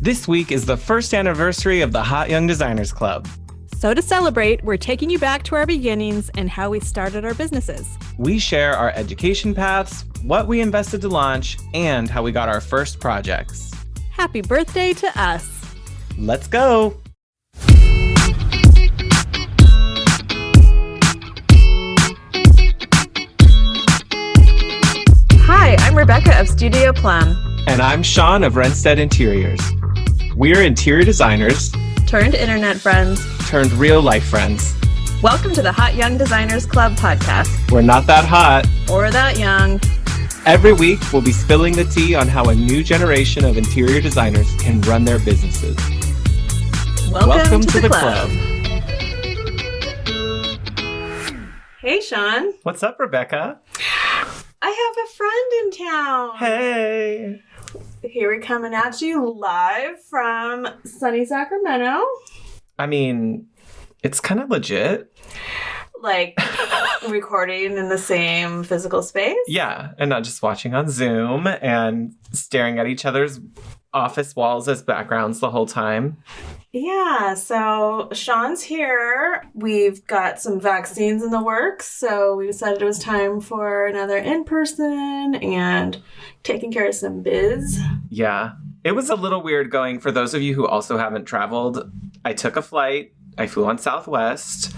This week is the first anniversary of the Hot Young Designers Club. So to celebrate, we're taking you back to our beginnings and how we started our businesses. We share our education paths, what we invested to launch, and how we got our first projects. Happy birthday to us. Let's go. Hi, I'm Rebecca of Studio Plum. And I'm Shaun of Renstead Interiors. We're interior designers Turned internet friends. turned real life friends. Welcome to the Hot Young Designers Club podcast. We're not that hot. Or that young. Every week, we'll be spilling the tea on how a new generation of interior designers can run their businesses. Welcome to the club. Hey, Shaun. What's up, Rebecca? I have a friend in town. Hey. Here we're coming at you live from sunny Sacramento. I mean, it's kind of legit. Like, recording in the same physical space? Yeah, and not just watching on Zoom and staring at each other's office walls as backgrounds the whole time. Yeah, so Shaun's here. We've got some vaccines in the works, so we decided it was time for another in-person and taking care of some biz. Yeah, it was a little weird going. For those of you who also haven't traveled, I took a flight. I flew on Southwest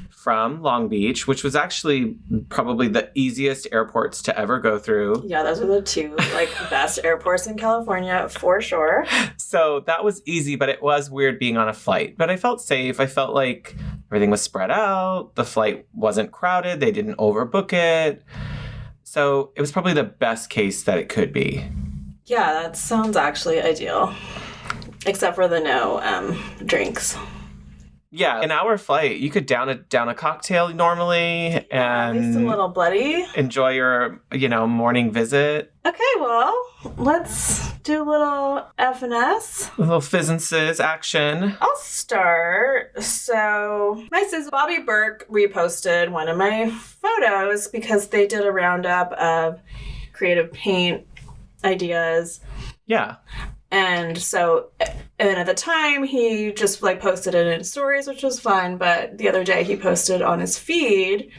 from Long Beach, which was actually probably the easiest airports to ever go through. Yeah, those are the two best airports in California for sure. So that was easy, but it was weird being on a flight. But I felt safe. I felt like everything was spread out. The flight wasn't crowded. They didn't overbook it. So it was probably the best case that it could be. Yeah, that sounds actually ideal. Except for the no drinks. Yeah, an hour flight, you could down a cocktail normally and At least a little bloody. enjoy your, morning visit. Okay, well, let's do a little F&S. A little fizz and sizz action. I'll start. So, my sis Bobby Burke reposted one of my photos because they did a roundup of creative paint ideas. Yeah. And at the time, he just posted it in stories, which was fun. But the other day, he posted on his feed,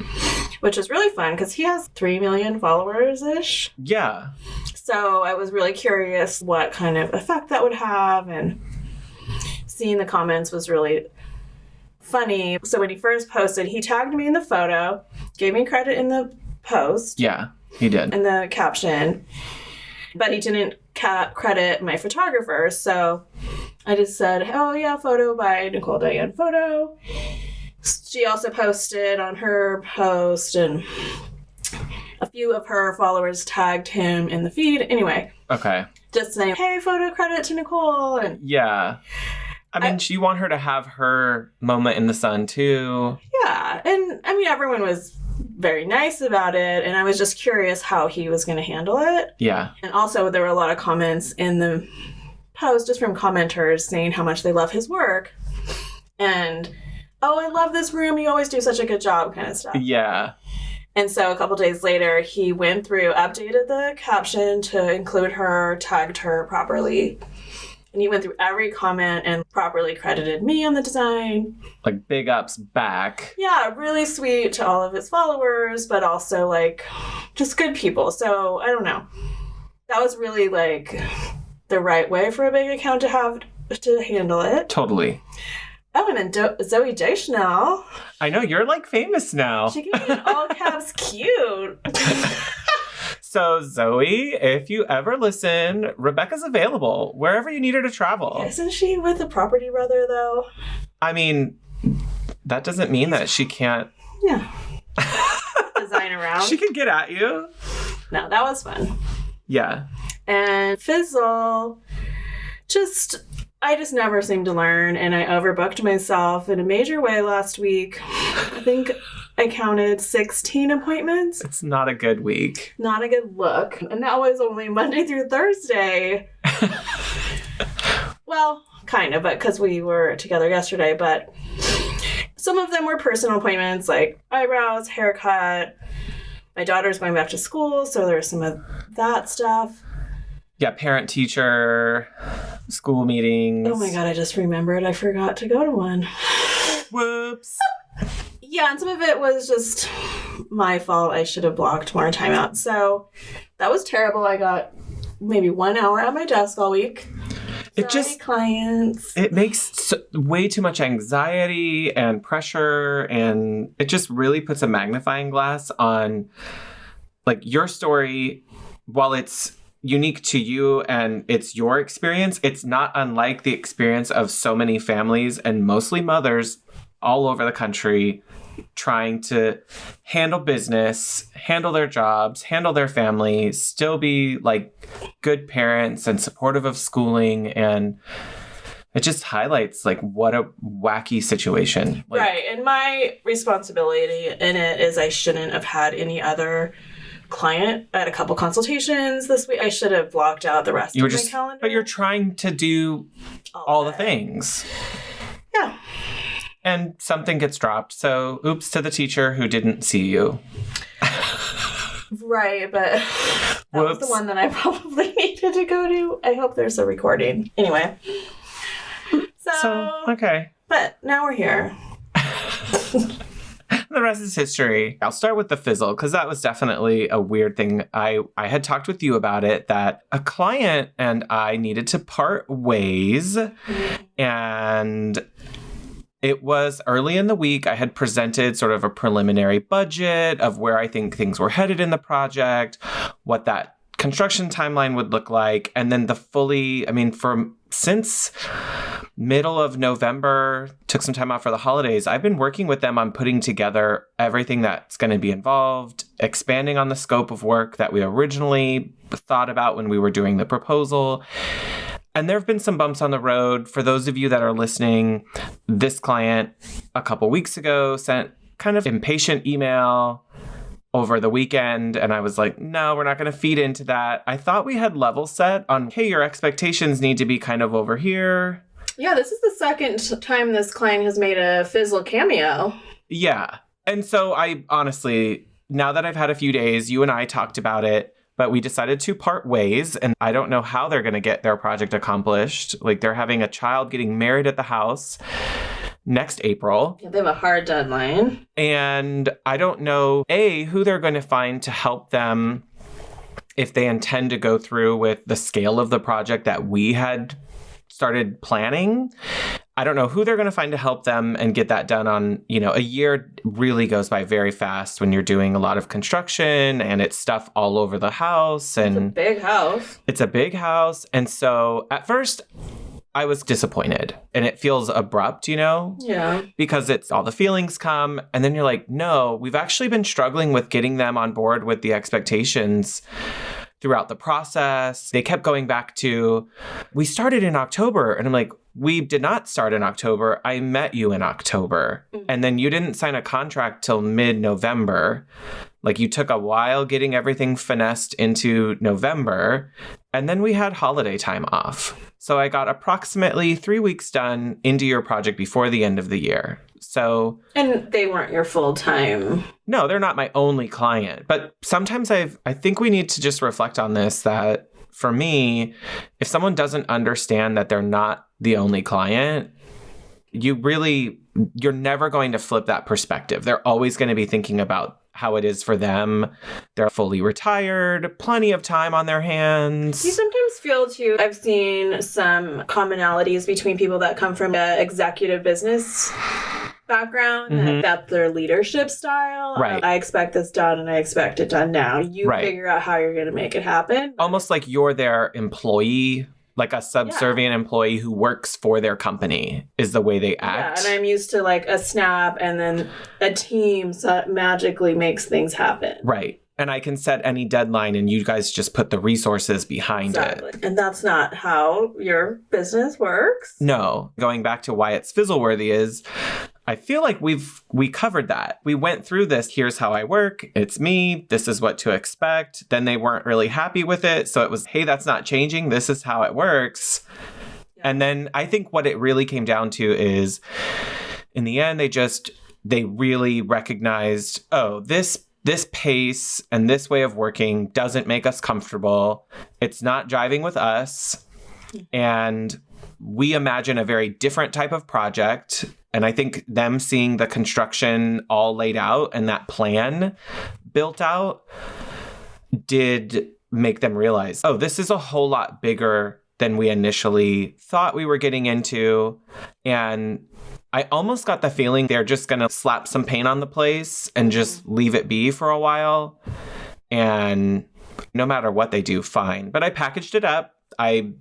which is really fun because he has 3 million followers-ish. Yeah. So I was really curious what kind of effect that would have. And seeing the comments was really funny. So when he first posted, he tagged me in the photo, gave me credit in the post. Yeah, he did. In the caption. But he didn't credit my photographer, so I just said, oh yeah, photo by Nicole Diane Photo. She also posted on her post, and a few of her followers tagged him in the feed. Anyway. Okay. Just saying, hey, photo credit to Nicole. And yeah. I mean, you want her to have her moment in the sun, too. Yeah. And, everyone was very nice about it, and I was just curious how he was going to handle it. Yeah. And also, there were a lot of comments in the post just from commenters saying how much they love his work. And, oh, I love this room. You always do such a good job kind of stuff. Yeah. And so a couple days later, he went through, updated the caption to include her, tagged her properly. And he went through every comment and properly credited me on the design. Big ups back. Yeah, really sweet to all of his followers, but also, just good people. So, I don't know. That was really, the right way for a big account to have to handle it. Totally. Oh, and then Zoe Deschanel. I know, you're, famous now. She gave me an all caps cute. So, Zoe, if you ever listen, Rebecca's available wherever you need her to travel. Isn't she with the property brother, though? I mean, that doesn't mean that she can't... Yeah. Design around. She can get at you. No, that was fun. Yeah. And Fizzle, I just never seem to learn, and I overbooked myself in a major way last week. I think I counted 16 appointments. It's not a good week. Not a good look. And that was only Monday through Thursday. Well, kind of, but because we were together yesterday, but some of them were personal appointments, like eyebrows, haircut. My daughter's going back to school, so there's some of that stuff. Yeah, parent teacher, school meetings. Oh my God, I just remembered. I forgot to go to one. Whoops. Yeah, and some of it was just my fault. I should have blocked more time out. So that was terrible. I got maybe 1 hour at my desk all week. Clients. It makes way too much anxiety and pressure, and it just really puts a magnifying glass on like your story. While it's unique to you and it's your experience, it's not unlike the experience of so many families and mostly mothers all over the country trying to handle business, handle their jobs, handle their family, still be like good parents and supportive of schooling. And it just highlights like what a wacky situation. Like, right. And my responsibility in it is I shouldn't have had any other client. I had a couple consultations this week. I should have blocked out the rest of my calendar. But you're trying to do all the things. Yeah. And something gets dropped. So oops to the teacher who didn't see you. Right, but that was the one that I probably needed to go to. I hope there's a recording. Anyway. So okay. But now we're here. The rest is history. I'll start with the fizzle because that was definitely a weird thing. I had talked with you about it, that a client and I needed to part ways. And it was early in the week. I had presented sort of a preliminary budget of where I think things were headed in the project, what that construction timeline would look like. And then since middle of November, took some time off for the holidays, I've been working with them on putting together everything that's going to be involved, expanding on the scope of work that we originally thought about when we were doing the proposal. And there have been some bumps on the road. For those of you that are listening, this client a couple weeks ago sent kind of impatient email over the weekend. And I was like, no, we're not going to feed into that. I thought we had level set on, hey, your expectations need to be kind of over here. Yeah, this is the second time this client has made a fizzle cameo. Yeah. And so I honestly, now that I've had a few days, you and I talked about it, but we decided to part ways, and I don't know how they're going to get their project accomplished. Like, they're having a child getting married at the house next April. Yeah, they have a hard deadline. And I don't know, who they're going to find to help them if they intend to go through with the scale of the project that we had started planning. I don't know who they're going to find to help them and get that done on, a year really goes by very fast when you're doing a lot of construction and it's stuff all over the house. And it's a big house. It's a big house. And so at first I was disappointed and it feels abrupt, Yeah. Because it's all the feelings come and then you're like, no, we've actually been struggling with getting them on board with the expectations throughout the process. They kept going back to, we started in October. And I'm like, we did not start in October. I met you in October. Mm-hmm. And then you didn't sign a contract till mid-November. Like, you took a while getting everything finessed into November. And then we had holiday time off. So I got approximately 3 weeks done into your project before the end of the year. So, and they weren't your full-time. No, they're not my only client. But sometimes I think we need to just reflect on this, that for me, if someone doesn't understand that they're not the only client, you're never going to flip that perspective. They're always going to be thinking about how it is for them. They're fully retired, plenty of time on their hands. You sometimes feel too, I've seen some commonalities between people that come from an executive business background, mm-hmm. That's their leadership style. Right. I expect this done and I expect it done now. You figure out how you're going to make it happen. Almost like you're their employee, like a subservient employee who works for their company is the way they act. Yeah, and I'm used to like a snap and then a team magically makes things happen. Right. And I can set any deadline and you guys just put the resources behind it. And that's not how your business works. No. Going back to why it's fizzle-worthy is, I feel like we covered that. We went through this. Here's how I work. It's me. This is what to expect. Then they weren't really happy with it. So it was, hey, that's not changing. This is how it works. Yeah. And then I think what it really came down to is, in the end, they really recognized, oh, this this pace and this way of working doesn't make us comfortable. It's not jiving with us. And we imagine a very different type of project. And I think them seeing the construction all laid out and that plan built out did make them realize, oh, this is a whole lot bigger than we initially thought we were getting into. And I almost got the feeling they're just going to slap some paint on the place and just leave it be for a while. And no matter what they do, fine. But I packaged it up. I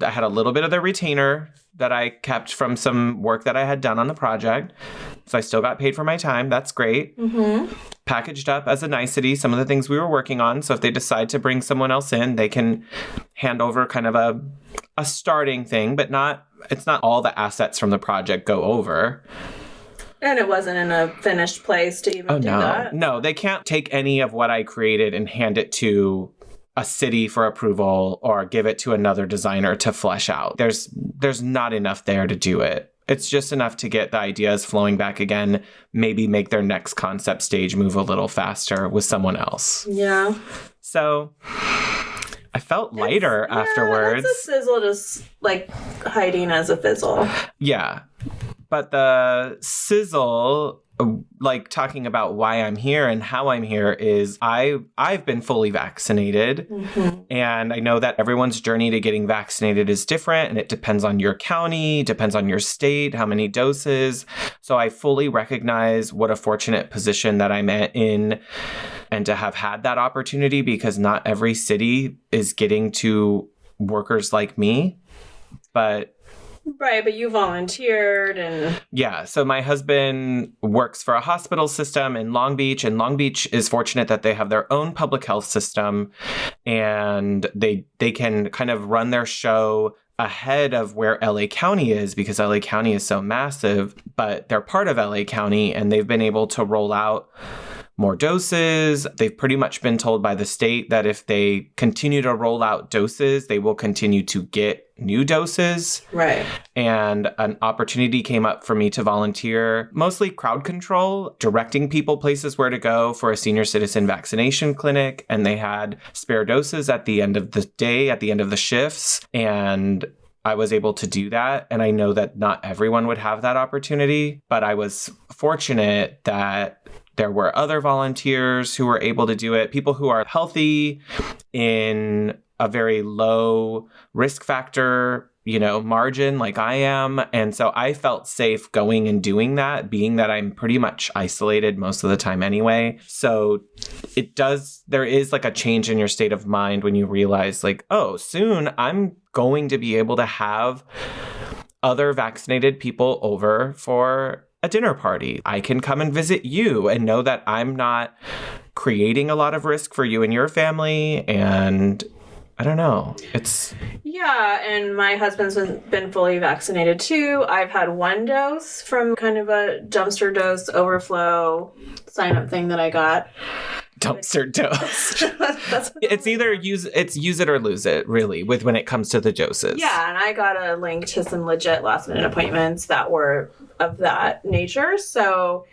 had a little bit of the retainer that I kept from some work that I had done on the project. So I still got paid for my time. That's great. Packaged up as a nicety some of the things we were working on. So if they decide to bring someone else in, they can hand over kind of a starting thing, but it's not all the assets from the project go over. And it wasn't in a finished place to even do that. No, they can't take any of what I created and hand it to a city for approval or give it to another designer to flesh out. There's not enough there to do it. It's just enough to get the ideas flowing back again, maybe make their next concept stage move a little faster with someone else. Yeah. So I felt lighter afterwards. It's a sizzle, just like hiding as a fizzle. Yeah. But the sizzle, like talking about why I'm here and how I'm here, is I've been fully vaccinated. And I know that everyone's journey to getting vaccinated is different, and it depends on your county, depends on your state, how many doses. So I fully recognize what a fortunate position that I'm in and to have had that opportunity, because not every city is getting to workers like me. Right, but you volunteered and... Yeah, so my husband works for a hospital system in Long Beach, and Long Beach is fortunate that they have their own public health system, and they can kind of run their show ahead of where LA County is, because LA County is so massive, but they're part of LA County, and they've been able to roll out more doses. They've pretty much been told by the state that if they continue to roll out doses, they will continue to get new doses. Right. And an opportunity came up for me to volunteer, mostly crowd control, directing people places where to go for a senior citizen vaccination clinic. And they had spare doses at the end of the day, at the end of the shifts. And I was able to do that. And I know that not everyone would have that opportunity, but I was fortunate that there were other volunteers who were able to do it, people who are healthy in a very low risk factor, margin like I am. And so I felt safe going and doing that, being that I'm pretty much isolated most of the time anyway. So there is like a change in your state of mind when you realize like, oh, soon I'm going to be able to have other vaccinated people over for a dinner party. I can come and visit you and know that I'm not creating a lot of risk for you and your family. And I don't know. Yeah, and my husband's been fully vaccinated too. I've had one dose from kind of a dumpster dose overflow sign-up thing that I got. Dumpster dose. It's either use it or lose it, really, when it comes to the doses. Yeah, and I got a link to some legit last-minute appointments that were of that nature. So,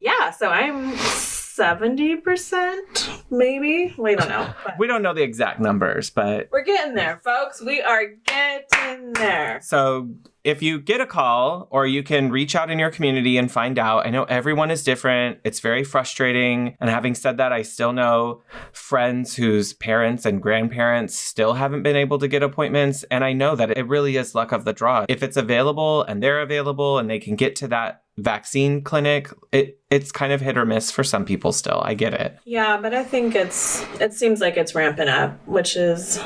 yeah, so I'm 70%, maybe. We don't know. We don't know the exact numbers, but... We're getting there, folks. We are getting there. So if you get a call, or you can reach out in your community and find out. I know everyone is different. It's very frustrating. And having said that, I still know friends whose parents and grandparents still haven't been able to get appointments. And I know that it really is luck of the draw. If it's available and they're available and they can get to that vaccine clinic, it's kind of hit or miss for some people still. I get it. Yeah, but I think it seems like it's ramping up, which is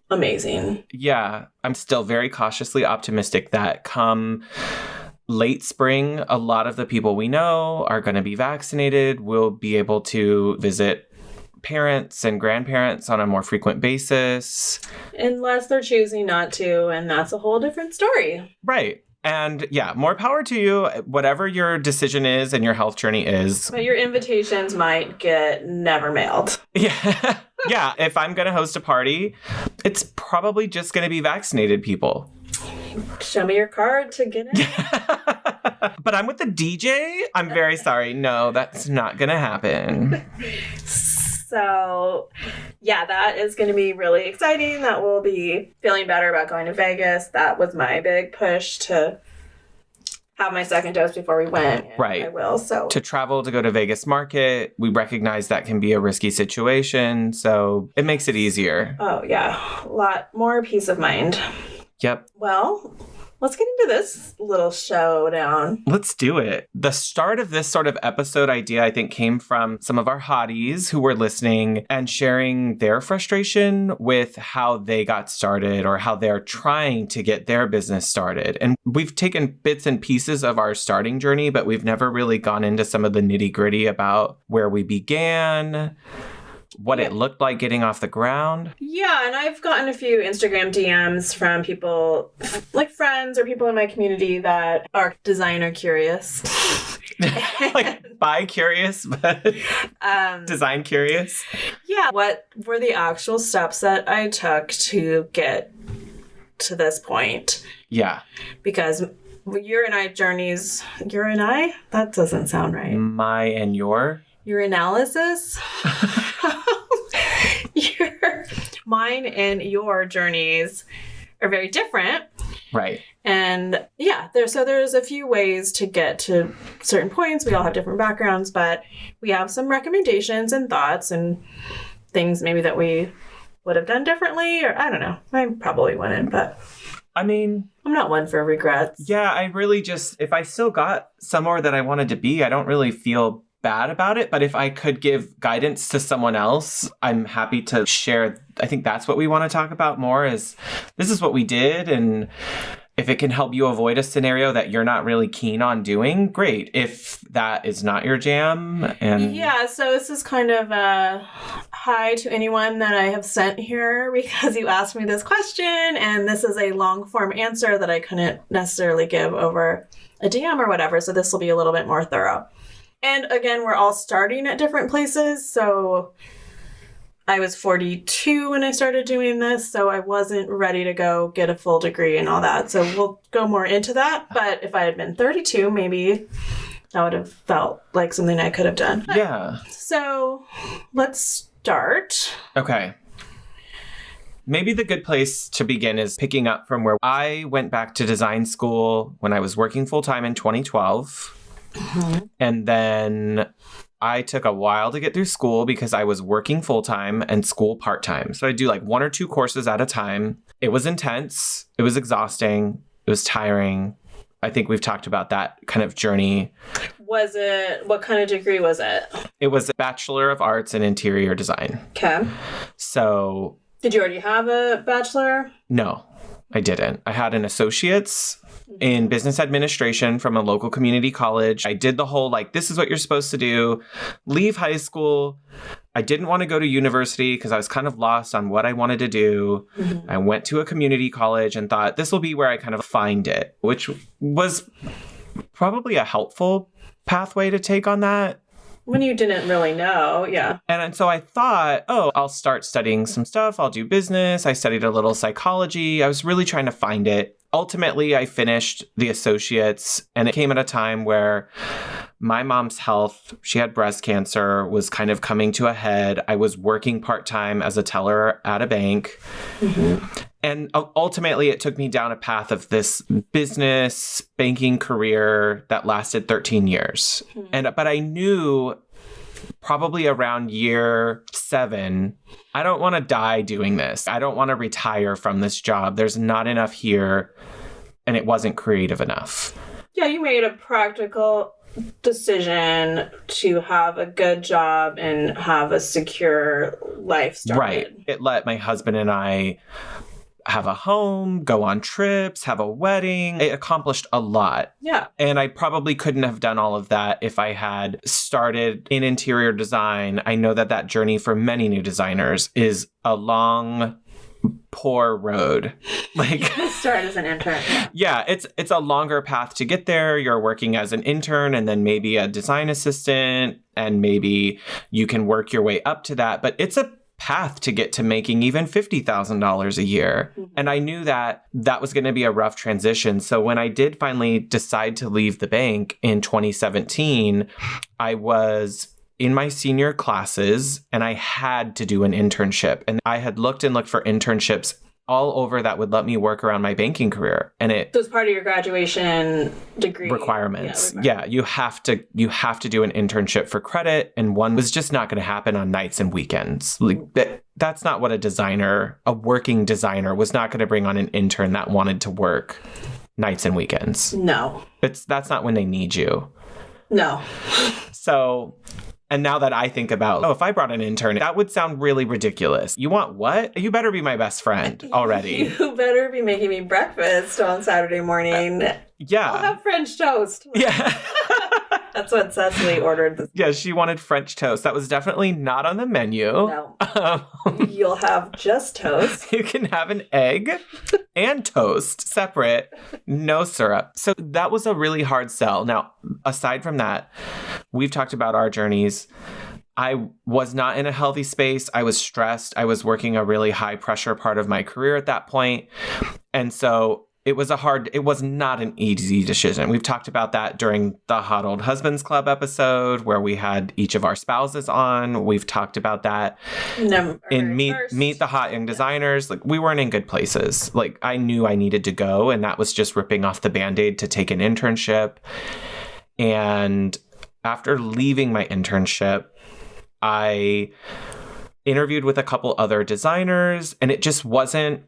amazing. Yeah, I'm still very cautiously optimistic that come late spring, a lot of the people we know are going to be vaccinated. We'll be able to visit parents and grandparents on a more frequent basis. Unless they're choosing not to, and that's a whole different story. Right. And yeah, more power to you, whatever your decision is and your health journey is. But your invitations might get never mailed. Yeah. Yeah. If I'm going to host a party, it's probably just going to be vaccinated people. Show me your card to get in. But I'm with the DJ? I'm very sorry. No, that's not going to happen. So, yeah, that is going to be really exciting. That will be feeling better about going to Vegas. That was my big push to have my second dose before we went. Right. I will. So to travel to go to Vegas Market, we recognize that can be a risky situation. So it makes it easier. Oh, yeah. A lot more peace of mind. Yep. Well, let's get into this little showdown. Let's do it. The start of this sort of episode idea, I think, came from some of our hotties who were listening and sharing their frustration with how they got started or how they're trying to get their business started. And we've taken bits and pieces of our starting journey, but we've never really gone into some of the nitty-gritty about where we began, what it looked like getting off the ground. Yeah, and I've gotten a few Instagram DMs from people, like friends or people in my community that are designer curious. Like bi-curious, but design curious. Yeah, what were the actual steps that I took to get to this point? Yeah. Because your and I journeys... Your and I? That doesn't sound right. My and your? Your analysis? Mine and your journeys are very different. Right. And yeah, there's a few ways to get to certain points. We all have different backgrounds, but we have some recommendations and thoughts and things maybe that we would have done differently, or I don't know. I probably wouldn't, but I mean, I'm not one for regrets. Yeah, I really just, if I still got somewhere that I wanted to be, I don't really feel bad about it. But if I could give guidance to someone else, I'm happy to share. I think that's what we want to talk about more is this is what we did. And if it can help you avoid a scenario that you're not really keen on doing, great. If that is not your jam. And yeah, so this is kind of a hi to anyone that I have sent here because you asked me this question. And this is a long form answer that I couldn't necessarily give over a DM or whatever. So this will be a little bit more thorough. And again, we're all starting at different places. So I was 42 when I started doing this, so I wasn't ready to go get a full degree and all that. So we'll go more into that. But if I had been 32, maybe that would have felt like something I could have done. Yeah. So let's start. Okay. Maybe the good place to begin is picking up from where I went back to design school when I was working full-time in 2012. Mm-hmm. And then I took a while to get through school because I was working full-time and school part-time. So I do like 1 or 2 courses at a time. It was intense. It was exhausting. It was tiring. I think we've talked about that kind of journey. Was it, what kind of degree was it? It was a Bachelor of Arts in Interior Design. Okay. So. Did you already have a bachelor? No, I didn't. I had an associate's in business administration from a local community college. I did the whole, like, this is what you're supposed to do. Leave high school. I didn't want to go to university because I was kind of lost on what I wanted to do. Mm-hmm. I went to a community college and thought this will be where I kind of find it, which was probably a helpful pathway to take on that. When you didn't really know, yeah. And so I thought, I'll start studying some stuff. I'll do business. I studied a little psychology. I was really trying to find it. Ultimately, I finished the associates, and it came at a time where my mom's health, she had breast cancer, was kind of coming to a head. I was working part-time as a teller at a bank. Mm-hmm. And ultimately, it took me down a path of this business banking career that lasted 13 years. Mm-hmm. But I knew probably around year 7, I don't want to die doing this. I don't want to retire from this job. There's not enough here, and it wasn't creative enough. Yeah, you made a practical decision to have a good job and have a secure life started. Right. It let my husband and I have a home, go on trips, have a wedding. It accomplished a lot. Yeah. And I probably couldn't have done all of that if I had started in interior design. I know that journey for many new designers is a long, poor road. Like start as an intern. Yeah, it's a longer path to get there. You're working as an intern and then maybe a design assistant, and maybe you can work your way up to that. But it's a path to get to making even $50,000 a year. And I knew that that was going to be a rough transition. So when I did finally decide to leave the bank in 2017, I was in my senior classes and I had to do an internship. And I had looked for internships all over that would let me work around my banking career. And it was part of your graduation degree requirements. Yeah, you have to do an internship for credit, and one was just not going to happen on nights and weekends. Like that's not what a working designer was not going to bring on an intern that wanted to work nights and weekends. No. That's not when they need you. No. So, and now that I think about, if I brought an intern, that would sound really ridiculous. You want what? You better be my best friend already. You better be making me breakfast on Saturday morning. Yeah. I'll have French toast. Yeah. That's what Cecily ordered. Yeah, she wanted French toast. That was definitely not on the menu. No. You'll have just toast. You can have an egg and toast separate, no syrup. So that was a really hard sell. Now, aside from that, we've talked about our journeys. I was not in a healthy space. I was stressed. I was working a really high pressure part of my career at that point. And so it was not an easy decision. We've talked about that during the Hot Old Husbands Club episode where we had each of our spouses on. We've talked about that in Meet the Hot Young Designers. Like, we weren't in good places. Like, I knew I needed to go, and that was just ripping off the Band-Aid to take an internship. And after leaving my internship, I interviewed with a couple other designers, and it wasn't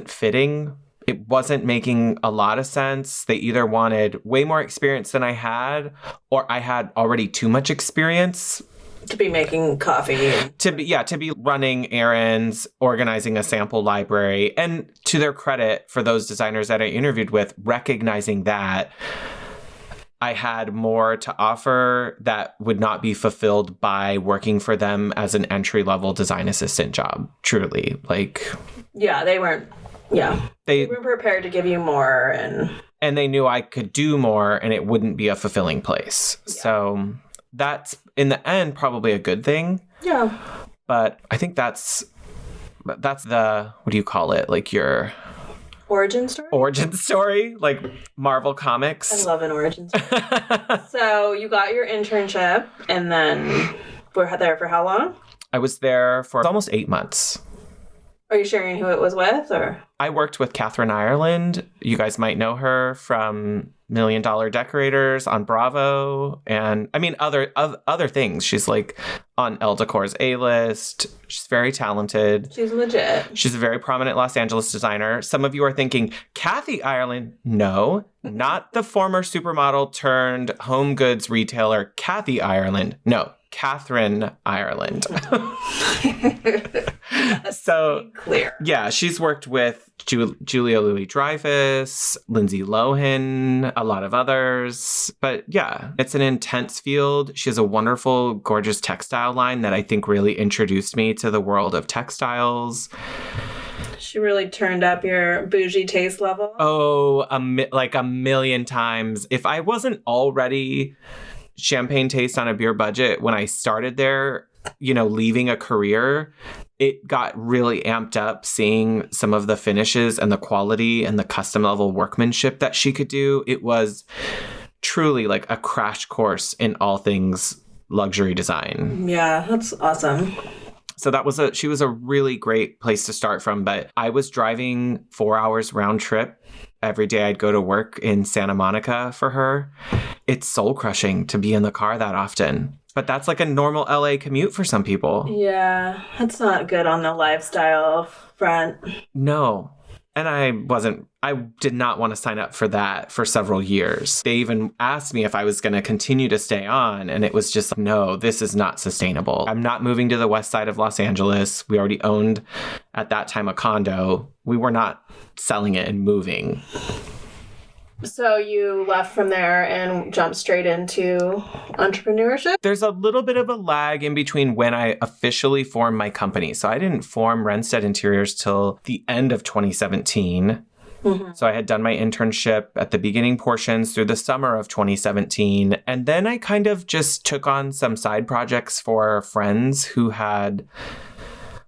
fitting. It wasn't making a lot of sense. They either wanted way more experience than I had, or I had already too much experience. To be making coffee. To be running errands, organizing a sample library. And to their credit, for those designers that I interviewed with, recognizing that I had more to offer that would not be fulfilled by working for them as an entry-level design assistant job. Truly. Yeah, they weren't. Yeah. They were prepared to give you more, and they knew I could do more and it wouldn't be a fulfilling place. Yeah. So that's, in the end, probably a good thing. Yeah. But I think that's the, what do you call it? Like your origin story? Origin story, like Marvel Comics. I love an origin story. So you got your internship, and then were there for how long? I was there for almost 8 months. Are you sharing who it was with, or? I worked with Catherine Ireland. You guys might know her from $1 Million Decorators on Bravo, and I mean other things. She's like on Elle Decor's A-list. She's very talented. She's legit. She's a very prominent Los Angeles designer. Some of you are thinking, Kathy Ireland? No, not the former supermodel turned home goods retailer Kathy Ireland. No, Catherine Ireland. So clear. Yeah, she's worked with Julia Louis-Dreyfus, Lindsay Lohan, a lot of others. But yeah, it's an intense field. She has a wonderful, gorgeous textile line that I think really introduced me to the world of textiles. She really turned up your bougie taste level. Oh, like a million times. If I wasn't already champagne taste on a beer budget when I started there, leaving a career, it got really amped up seeing some of the finishes and the quality and the custom level workmanship that she could do. It was truly like a crash course in all things luxury design. Yeah, that's awesome. So she was a really great place to start from. But I was driving 4 hours round trip every day. I'd go to work in Santa Monica for her. It's soul crushing to be in the car that often. But that's like a normal LA commute for some people. Yeah, that's not good on the lifestyle front. No. And I did not want to sign up for that for several years. They even asked me if I was going to continue to stay on. And it was just like, no, this is not sustainable. I'm not moving to the west side of Los Angeles. We already owned at that time a condo. We were not selling it and moving. So you left from there and jumped straight into entrepreneurship? There's a little bit of a lag in between when I officially formed my company. So I didn't form Renstead Interiors till the end of 2017. So I had done my internship at the beginning portions through the summer of 2017. And then I kind of just took on some side projects for friends who had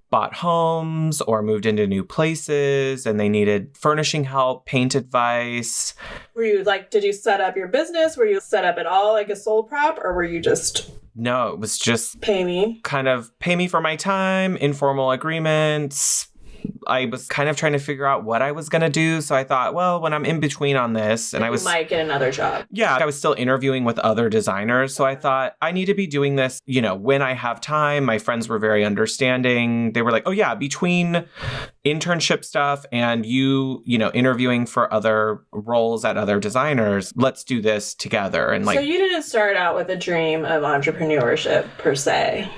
bought homes or moved into new places and they needed furnishing help, paint advice. Were you did you set up your business? Were you set up at all like a sole prop, or were you just... No, it was just pay me? Kind of pay me for my time, informal agreements. I was kind of trying to figure out what I was going to do. So I thought, well, when I'm in between on this and you might get another job. Yeah, I was still interviewing with other designers. So I thought I need to be doing this, when I have time. My friends were very understanding. They were like, oh yeah, between internship stuff and you interviewing for other roles at other designers, let's do this together. And so you didn't start out with a dream of entrepreneurship per se.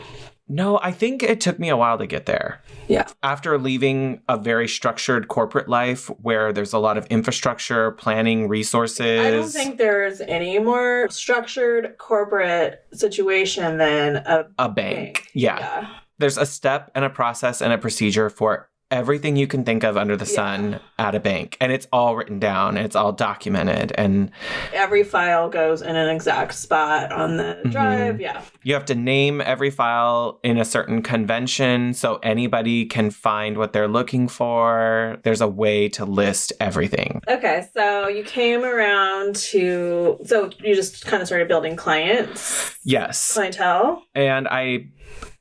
No, I think it took me a while to get there. Yeah. After leaving a very structured corporate life where there's a lot of infrastructure, planning, resources. I don't think there's any more structured corporate situation than a bank. Yeah. There's a step and a process and a procedure for everything you can think of under the sun at a bank. And it's all written down. It's all documented. And every file goes in an exact spot on the drive. Yeah. You have to name every file in a certain convention so anybody can find what they're looking for. There's a way to list everything. Okay. So you came around so you just kind of started building clients? Yes. Clientele? And I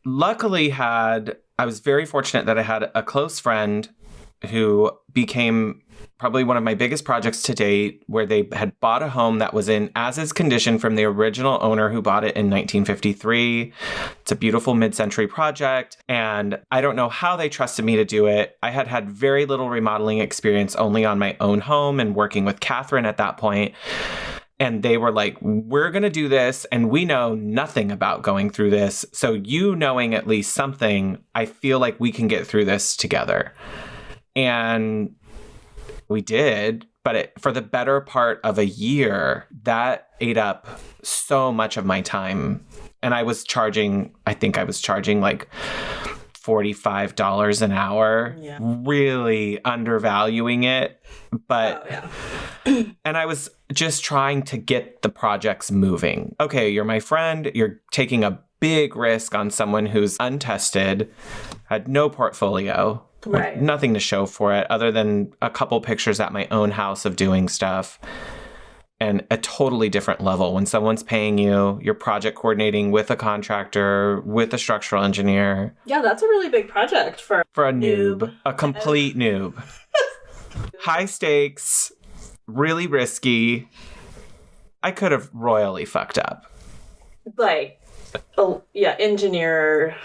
luckily I was very fortunate that I had a close friend who became probably one of my biggest projects to date, where they had bought a home that was in as-is condition from the original owner who bought it in 1953. It's a beautiful mid-century project, and I don't know how they trusted me to do it. I had very little remodeling experience, only on my own home and working with Catherine at that point. And they were like, we're going to do this, and we know nothing about going through this. So you knowing at least something, I feel like we can get through this together. And we did, but for the better part of a year, that ate up so much of my time. And I think I was charging like $45 an hour, really undervaluing it. But, and I was just trying to get the projects moving. Okay, you're my friend. You're taking a big risk on someone who's untested, had no portfolio, nothing to show for it other than a couple pictures at my own house of doing stuff. And a totally different level when someone's paying you, you're project coordinating with a contractor, with a structural engineer. Yeah, that's a really big project for a noob, a complete noob. High stakes, really risky. I could have royally fucked up. Engineer.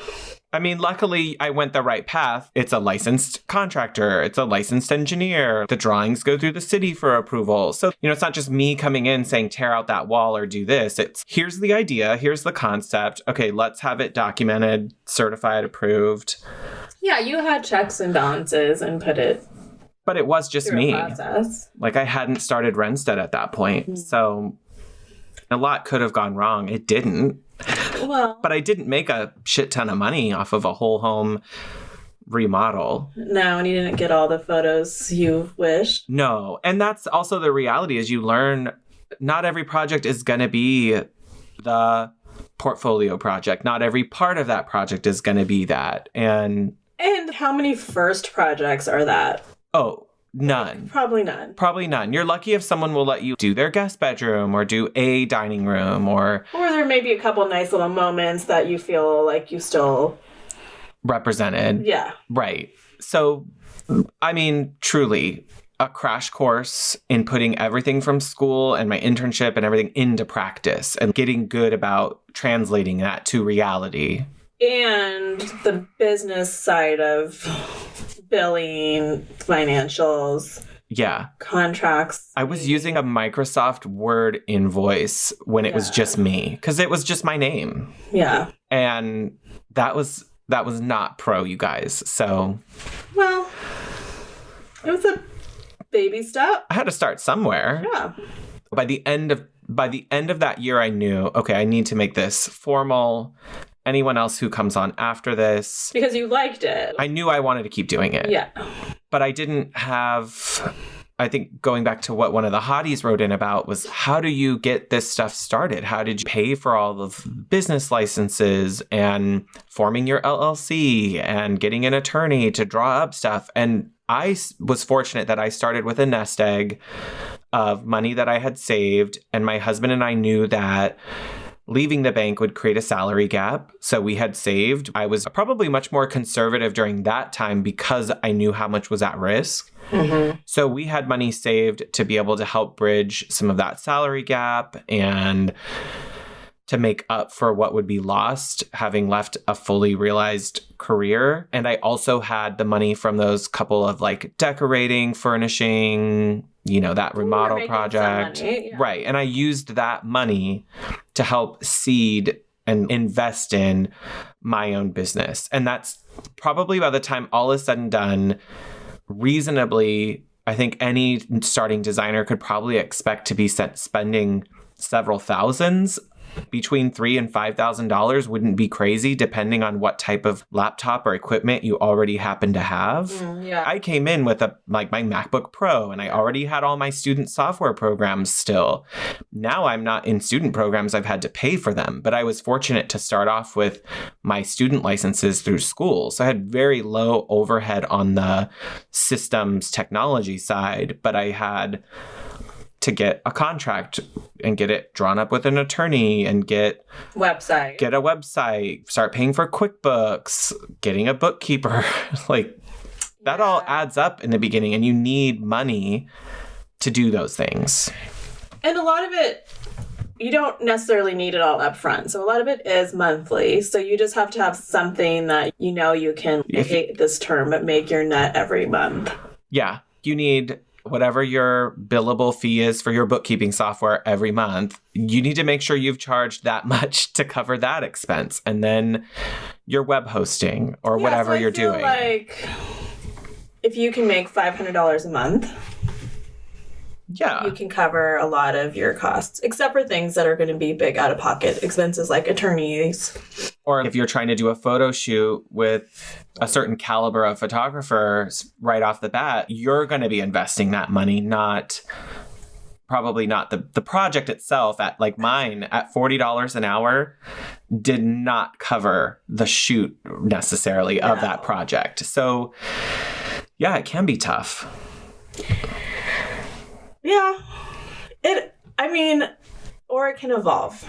I mean, luckily, I went the right path. It's a licensed contractor. It's a licensed engineer. The drawings go through the city for approval. So, it's not just me coming in saying, tear out that wall or do this. It's, here's the idea. Here's the concept. Okay, let's have it documented, certified, approved. Yeah, you had checks and balances and put it. But it was just me. Process. Like, I hadn't started Renstead at that point. Mm-hmm. So a lot could have gone wrong. It didn't. Well, but I didn't make a shit ton of money off of a whole home remodel. No, and you didn't get all the photos you wished. No. And that's also the reality, is you learn not every project is going to be the portfolio project. Not every part of that project is going to be that. And how many first projects are that? Oh, none. Probably none. You're lucky if someone will let you do their guest bedroom or do a dining room or there may be a couple nice little moments that you feel like you still represented. Yeah. Right. So, I mean, truly a crash course in putting everything from school and my internship and everything into practice and getting good about translating that to reality. And the business side of billing, financials, contracts. I was using a Microsoft Word invoice when it was just me, because it was just my name. Yeah. And that was not pro, you guys. So, well, it was a baby step. I had to start somewhere. Yeah. By the end of that year, I knew, okay, I need to make this formal. Anyone else who comes on after this. Because you liked it. I knew I wanted to keep doing it. Yeah. But I I think going back to what one of the hotties wrote in about was, how do you get this stuff started? How did you pay for all of business licenses and forming your LLC and getting an attorney to draw up stuff? And I was fortunate that I started with a nest egg of money that I had saved. And my husband and I knew that leaving the bank would create a salary gap. So we had saved. I was probably much more conservative during that time because I knew how much was at risk. Mm-hmm. So we had money saved to be able to help bridge some of that salary gap and to make up for what would be lost having left a fully realized career. And I also had the money from those couple of like decorating, furnishing, that remodel project. Money, yeah. Right. And I used that money to help seed and invest in my own business. And that's probably by the time all is said and done, reasonably, I think any starting designer could probably expect to be spending several thousands. Between $3,000 and $5,000 wouldn't be crazy, depending on what type of laptop or equipment you already happen to have. Yeah. I came in with my MacBook Pro, and I already had all my student software programs still. Now I'm not in student programs. I've had to pay for them, but I was fortunate to start off with my student licenses through school. So I had very low overhead on the systems technology side, but I had to get a contract and get it drawn up with an attorney and get a website, start paying for QuickBooks, getting a bookkeeper. That all adds up in the beginning, and you need money to do those things. And a lot of it, you don't necessarily need it all up front. So a lot of it is monthly. So you just have to have something that you can, I hate this term, but make your net every month. Yeah. You need whatever your billable fee is for your bookkeeping software every month. You need to make sure you've charged that much to cover that expense. And then your web hosting or whatever you're doing. Like if you can make $500 a month, you can cover a lot of your costs, except for things that are going to be big out-of-pocket expenses like attorneys. Or if you're trying to do a photo shoot with a certain caliber of photographers right off the bat, you're going to be investing that money, probably not the project itself. At like mine at $40 an hour did not cover the shoot necessarily of that project. So yeah, it can be tough. Yeah. Or it can evolve.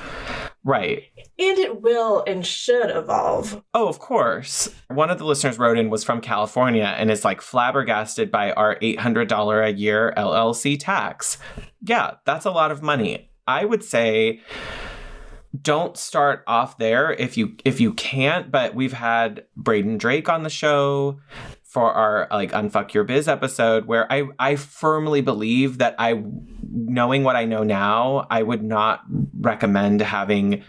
Right. And it will and should evolve. Oh, of course. One of the listeners wrote in was from California and is like flabbergasted by our $800 a year LLC tax. Yeah, that's a lot of money. I would say don't start off there if you can't, but we've had Braden Drake on the show for our Unfuck Your Biz episode, where I firmly believe that knowing what I know now, I would not recommend having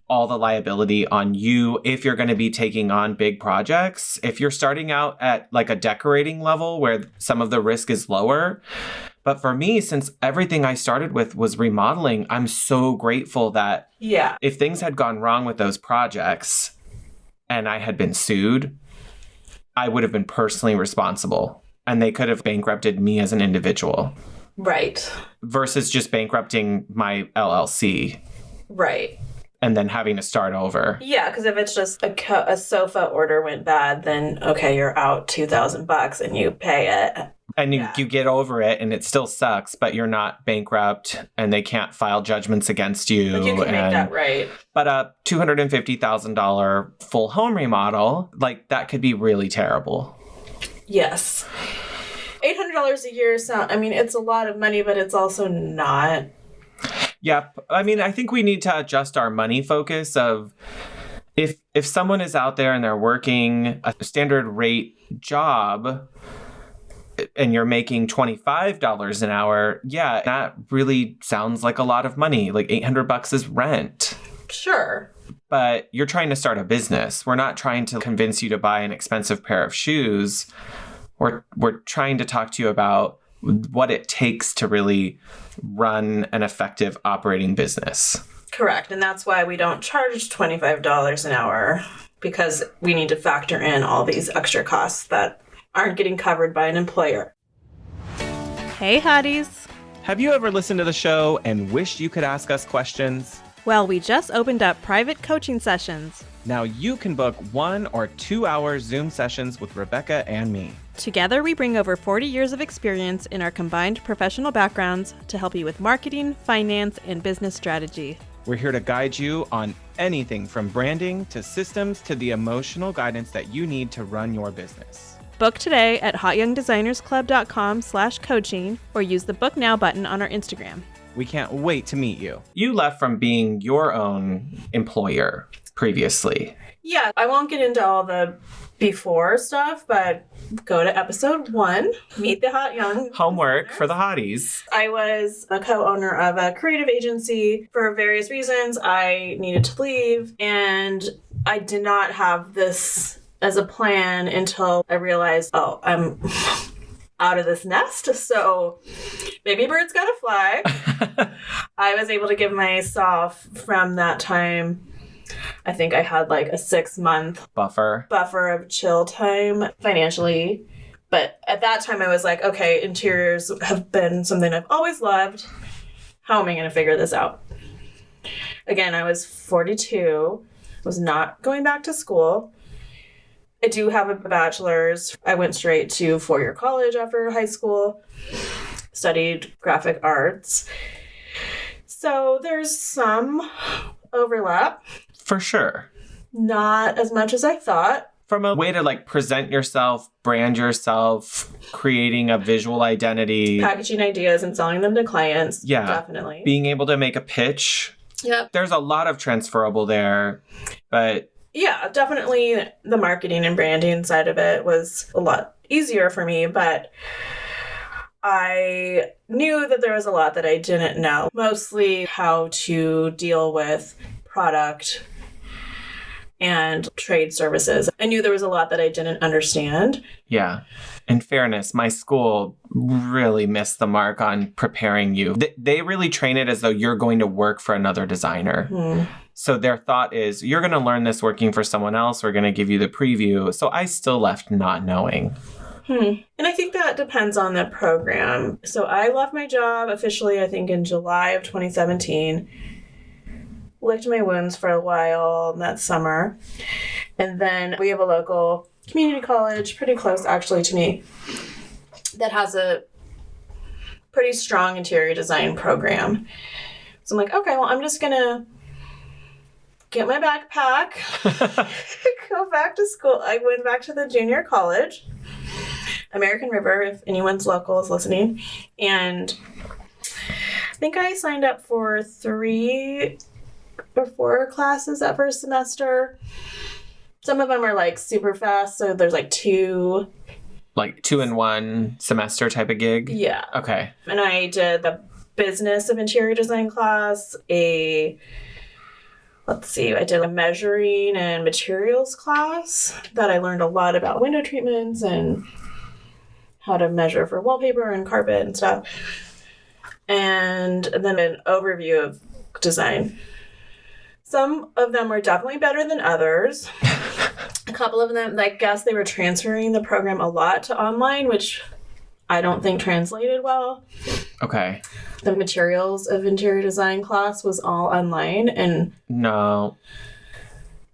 all the liability on you if you're going to be taking on big projects. If you're starting out at a decorating level where some of the risk is lower. But for me, since everything I started with was remodeling, I'm so grateful that if things had gone wrong with those projects and I had been sued, I would have been personally responsible, and they could have bankrupted me as an individual. Right. Versus just bankrupting my LLC. Right. And then having to start over. Yeah, because if it's just a sofa order went bad, then, okay, you're out $2,000 and you pay it. And you get over it, and it still sucks, but you're not bankrupt, and they can't file judgments against you. But you can make that right. But a $250,000 full home remodel, that could be really terrible. Yes. $800 a year it's a lot of money, but it's also not. Yep. I think we need to adjust our money focus of if someone is out there and they're working a standard rate job and you're making $25 an hour, that really sounds like a lot of money. $800 is rent. Sure. But you're trying to start a business. We're not trying to convince you to buy an expensive pair of shoes. We're trying to talk to you about what it takes to really run an effective operating business. Correct. And that's why we don't charge $25 an hour, because we need to factor in all these extra costs that aren't getting covered by an employer. Hey, hotties. Have you ever listened to the show and wished you could ask us questions? Well, we just opened up private coaching sessions. Now you can book 1 or 2 hour Zoom sessions with Rebecca and me. Together, we bring over 40 years of experience in our combined professional backgrounds to help you with marketing, finance, and business strategy. We're here to guide you on anything from branding to systems to the emotional guidance that you need to run your business. Book today at hotyoungdesignersclub.com/coaching or use the Book Now button on our Instagram. We can't wait to meet you. You left from being your own employer previously. Yeah, I won't get into all the before stuff, but go to episode 1, Meet the Hot Young. Homework for the hotties. I was a co-owner of a creative agency. For various reasons, I needed to leave, and I did not have this as a plan until I realized, I'm out of this nest, so baby bird's gotta fly. I was able to give myself from that time, I think I had like a 6-month buffer of chill time financially. But at that time I was like, okay, interiors have been something I've always loved. How am I going to figure this out? Again, I was 42, was not going back to school. I do have a bachelor's. I went straight to 4-year college after high school, studied graphic arts. So there's some overlap. For sure. Not as much as I thought. From a way to like present yourself, brand yourself, creating a visual identity. Packaging ideas and selling them to clients. Yeah. Definitely. Being able to make a pitch. Yep. There's a lot of transferable there, but... Yeah, definitely the marketing and branding side of it was a lot easier for me, but I knew that there was a lot that I didn't know. Mostly how to deal with product and trade services. I knew there was a lot that I didn't understand. Yeah. In fairness, my school really missed the mark on preparing you. They really train it as though you're going to work for another designer. So their thought is, you're going to learn this working for someone else. We're going to give you the preview. So I still left not knowing. And I think that depends on the program. So I left my job officially, I think, in July of 2017. Licked my wounds for a while that summer. And then we have a local community college, pretty close actually to me, that has a pretty strong interior design program. So I'm like, okay, well, I'm just going to get my backpack, go back to school. I went back to the junior college, American River, if anyone's local is listening. And I think I signed up for 3 or 4 classes that first semester. Some of them are like super fast, so there's like 2. Like 2-in-1 semester type of gig? Yeah. Okay. And I did the business of interior design class, I did a measuring and materials class that I learned a lot about window treatments and how to measure for wallpaper and carpet and stuff. And then an overview of design. Some of them were definitely better than others. A couple of them, I guess they were transferring the program a lot to online, which I don't think translated well. Okay. The materials of interior design class was all online, and No.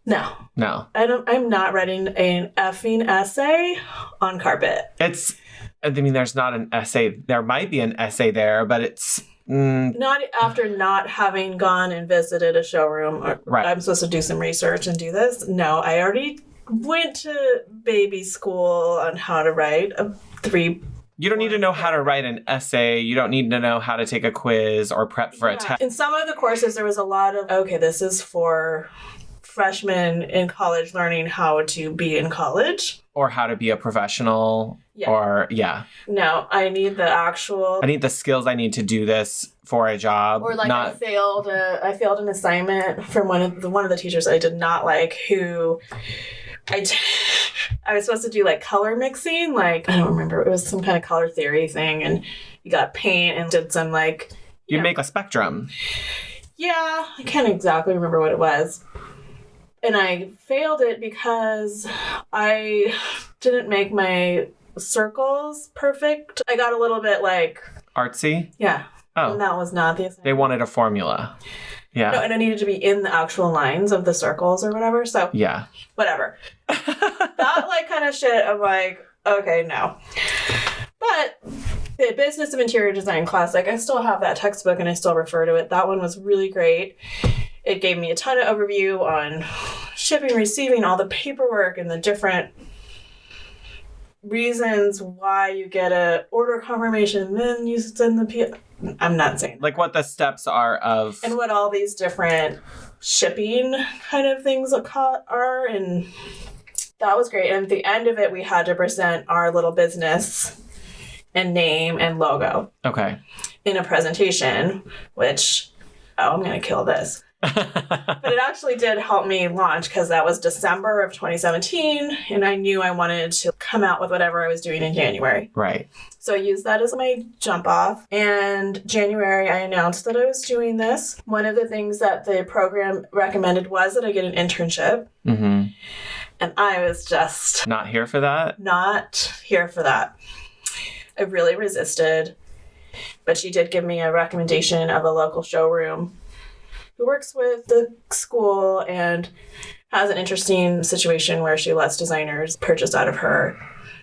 I'm not writing an effing essay on carpet. There's not an essay. There might be an essay there, but it's... Not after not having gone and visited a showroom. Right. I'm supposed to do some research and do this. No, I already went to baby school on how to write a 3. You don't need to know how to write an essay. You don't need to know how to take a quiz or prep for a test. In some of the courses, there was a lot of, okay, this is for freshmen in college learning how to be in college. Or how to be a professional. Yeah. Or, yeah. No, I need the actual... I need the skills I need to do this for a job. Or like I failed an assignment from one of the teachers I did not like, who... I was supposed to do like color mixing, like I don't remember, it was some kind of color theory thing, and you got paint and did some like you make a spectrum. Yeah, I can't exactly remember what it was. And I failed it because I didn't make my circles perfect. I got a little bit like Artsy? Yeah. Oh. And that was not the assignment. They wanted a formula. Yeah. No, and it needed to be in the actual lines of the circles or whatever. So Yeah. whatever. That like kind of shit, I'm like, okay, no. But the Business of Interior Design class, like I still have that textbook and I still refer to it. That one was really great. It gave me a ton of overview on shipping, receiving, all the paperwork and the different reasons why you get a order confirmation and then you send the I'm not saying like what the steps are of and what all these different shipping kind of things are, and that was great. And at the end of it we had to present our little business and name and logo in a presentation, which I'm gonna kill this. But it actually did help me launch because that was December of 2017 and I knew I wanted to come out with whatever I was doing in January. Right. So I used that as my jump off. And January, I announced that I was doing this. One of the things that the program recommended was that I get an internship. Mm-hmm. And I was just... Not here for that? Not here for that. I really resisted. But she did give me a recommendation of a local showroom who works with the school and has an interesting situation where she lets designers purchase out of her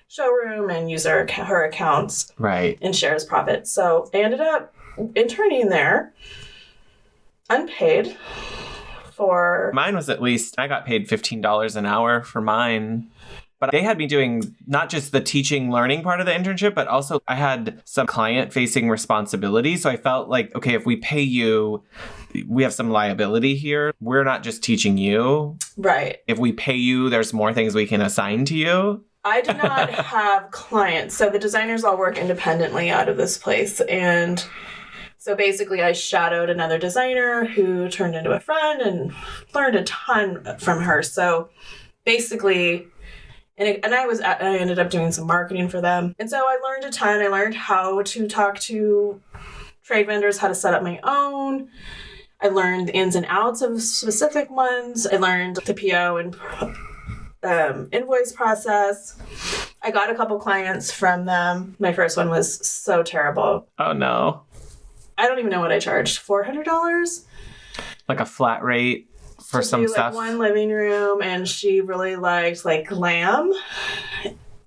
showroom and use her accounts. Right. And shares profits. So I ended up interning there, unpaid, for... Mine was at least, I got paid $15 an hour for mine. But they had me doing not just the teaching, learning part of the internship, but also I had some client-facing responsibility. So I felt like, okay, if we pay you, we have some liability here. We're not just teaching you. Right. If we pay you, there's more things we can assign to you. I did not have clients. So the designers all work independently out of this place. And so basically I shadowed another designer who turned into a friend and learned a ton from her. So basically... And I ended up doing some marketing for them. And so I learned a ton. I learned how to talk to trade vendors, how to set up my own. I learned the ins and outs of specific ones. I learned the PO and invoice process. I got a couple clients from them. My first one was so terrible. Oh, no. I don't even know what I charged. $400? Like a flat rate? For to some do, stuff. One living room, and she really liked like glam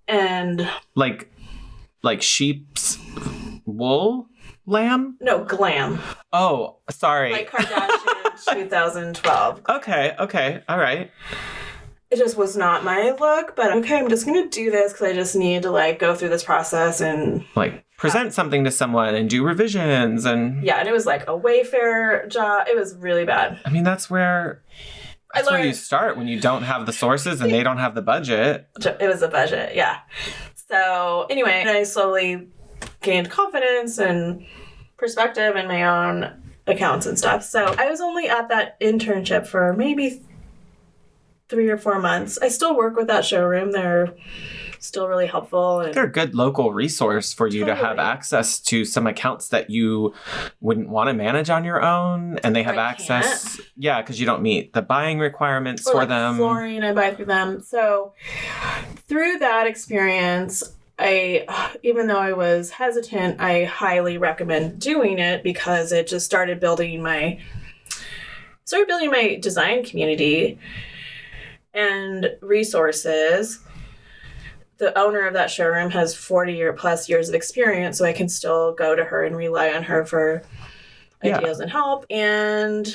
and like sheep's wool lamb. No, glam. Oh, sorry. Like Kardashian 2012. Okay, all right. It just was not my look, but okay, I'm just gonna do this because I just need to like go through this process and like present something to someone and do revisions and yeah, and it was like a Wayfair job. It was really bad. I mean, that's where you start when you don't have the sources and they don't have the budget. It was a budget, yeah. So anyway, I slowly gained confidence and perspective in my own accounts and stuff. So I was only at that internship for maybe 3 or 4 months. I still work with that showroom. They're still really helpful. And they're a good local resource for you to have access to some accounts that you wouldn't want to manage on your own. And they have access. Can't. Yeah, because you don't meet the buying requirements for them. Flooring, I buy through them. So through that experience, even though I was hesitant, I highly recommend doing it because it just started building my design community and resources. The owner of that showroom has 40+ years of experience, so I can still go to her and rely on her for ideas and help. And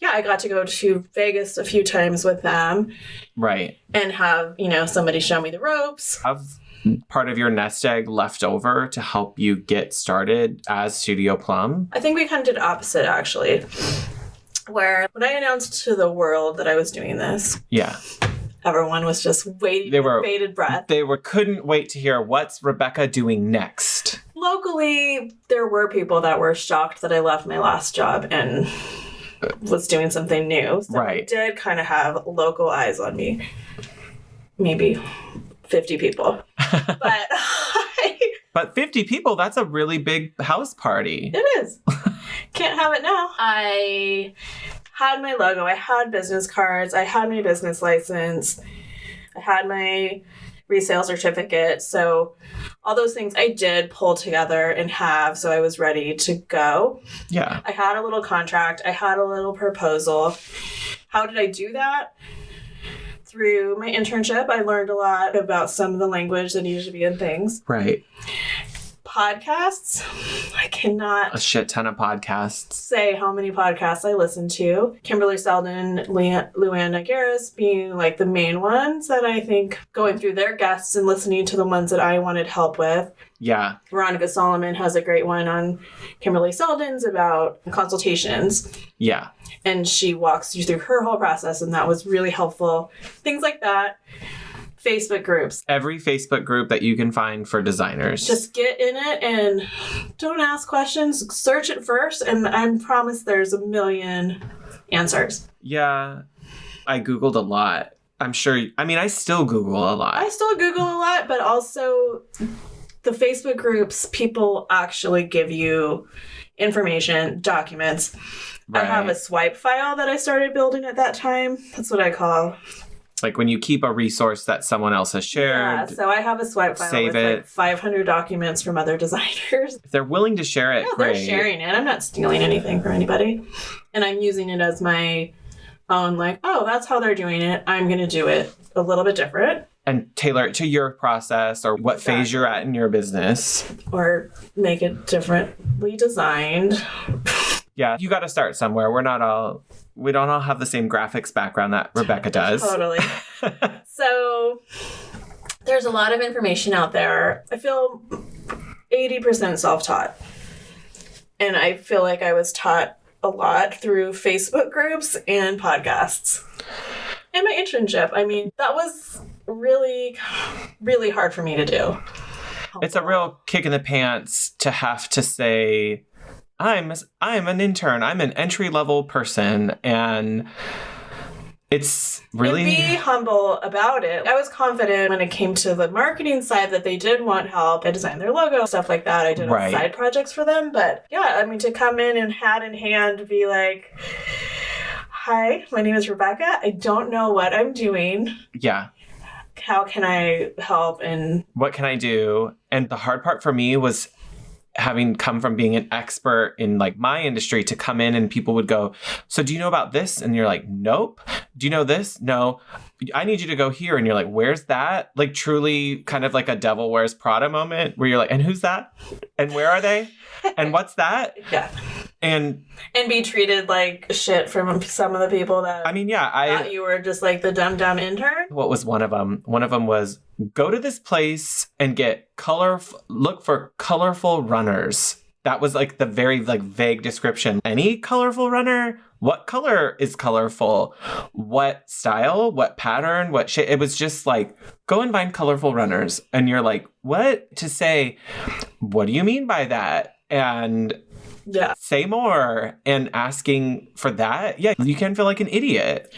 yeah, I got to go to Vegas a few times with them. Right. And have, somebody show me the ropes. Have part of your nest egg left over to help you get started as Studio Plum? I think we kind of did opposite, actually. Where when I announced to the world that I was doing this. Yeah. Everyone was just waiting with bated breath. They couldn't wait to hear what's Rebecca doing next. Locally, there were people that were shocked that I left my last job and was doing something new. So I did kind of have local eyes on me. Maybe 50 people. But 50 people, that's a really big house party. It is. Can't have it now. I had my logo, I had business cards, I had my business license, I had my resale certificate. So all those things I did pull together and have, so I was ready to go. Yeah. I had a little contract. I had a little proposal. How did I do that? Through my internship, I learned a lot about some of the language that needed to be in things. Right. Podcasts. I cannot A shit ton of podcasts. say how many podcasts I listen to. Kimberly Seldon, Luann Nagaris being like the main ones that I think, going through their guests and listening to the ones that I wanted help with. Yeah. Veronica Solomon has a great one on Kimberly Seldon's about consultations. Yeah. And she walks you through her whole process, and that was really helpful. Things like that. Facebook groups. Every Facebook group that you can find for designers. Just get in it and don't ask questions. Search it first, and I promise there's a million answers. Yeah. I Googled a lot. I'm sure. I mean, I still Google a lot. I still Google a lot, but also the Facebook groups, people actually give you information, documents. Right. I have a swipe file that I started building at that time. That's what I call. Like when you keep a resource that someone else has shared. Yeah, so I have a swipe file save with it. like 500 documents from other designers. If they're willing to share it, Yeah, great. they're sharing it. I'm not stealing anything from anybody. And I'm using it as my own, like, oh, that's how they're doing it. I'm going to do it a little bit different. And tailor it to your process or what phase you're at in your business. Or make it differently designed. Yeah, you got to start somewhere. We don't all have the same graphics background that Rebecca does. Totally. So there's a lot of information out there. I feel 80% self-taught. And I feel like I was taught a lot through Facebook groups and podcasts. And my internship. I mean, that was really, really hard for me to do. It's a real kick in the pants to have to say, I'm an intern. I'm an entry-level person. And it's really... And be humble about it. I was confident when it came to the marketing side that they did want help. I designed their logo, stuff like that. I did Right. side projects for them. But yeah, I mean, to come in hat in hand, be like, hi, my name is Rebecca. I don't know what I'm doing. Yeah. How can I help? And What can I do? And the hard part for me was having come from being an expert in like my industry to come in and people would go, so do you know about this? And you're like, nope. Do you know this? No. I need you to go here. And you're like, where's that? Like truly kind of like a Devil Wears Prada moment where you're like, and who's that? And where are they? And what's that? yeah. And be treated like shit from some of the people that I mean, yeah, thought you were just like the dumb intern. what was one of them? One of them was go to this place and get look for colorful runners. That was like the very like vague description. Any colorful runner? What color is colorful? What style? What pattern? What shape? It was just like, go and find colorful runners. And you're like, what? To say, what do you mean by that? And Yeah. say more. And asking for that, yeah, you can feel like an idiot.